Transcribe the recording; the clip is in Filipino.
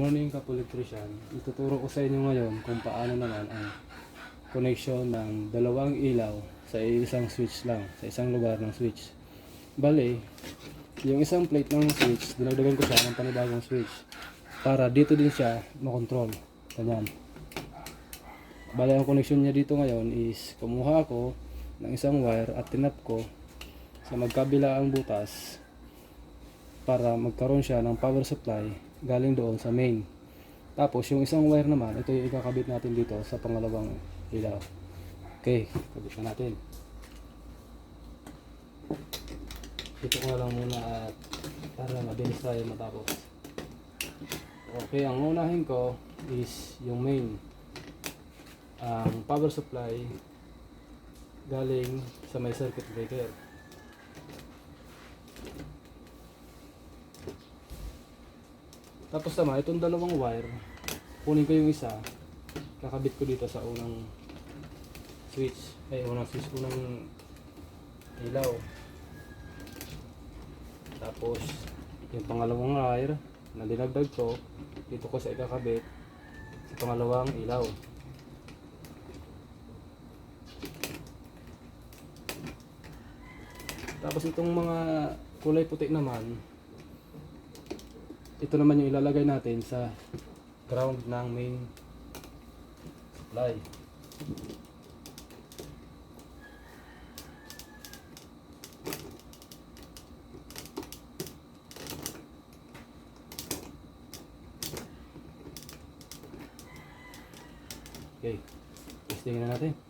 morning, Kapo-Electrician. Ituturo ko sa inyo ngayon kung paano naman ang connection ng dalawang ilaw sa isang switch lang, sa isang lugar ng switch. Bale, yung isang plate ng switch, dinagdagan ko siya ng panibagong switch para dito din siya makontrol. Ganyan. Bale, ang connection niya dito ngayon is kumuha ako ng isang wire at tinap ko sa magkabilaang butas para magkaroon siya ng power supply galing doon sa main. Tapos yung isang wire naman, ito yung ikakabit natin dito sa pangalawang ilaw. Okay, kabit na natin. Dito ko lang muna at para mabilis tayo matapos. Okay, ang unahin ko is yung main. Ang power supply galing sa may circuit breaker. Tapos naman, itong dalawang wire, kunin ko yung isa, kakabit ko dito sa unang switch, unang ilaw. Tapos, yung pangalawang wire na dinagdag ko, dito ko sa ikakabit sa pangalawang ilaw. Tapos itong mga kulay puti naman, ito naman yung ilalagay natin sa ground ng main supply. Okay, testingin na natin.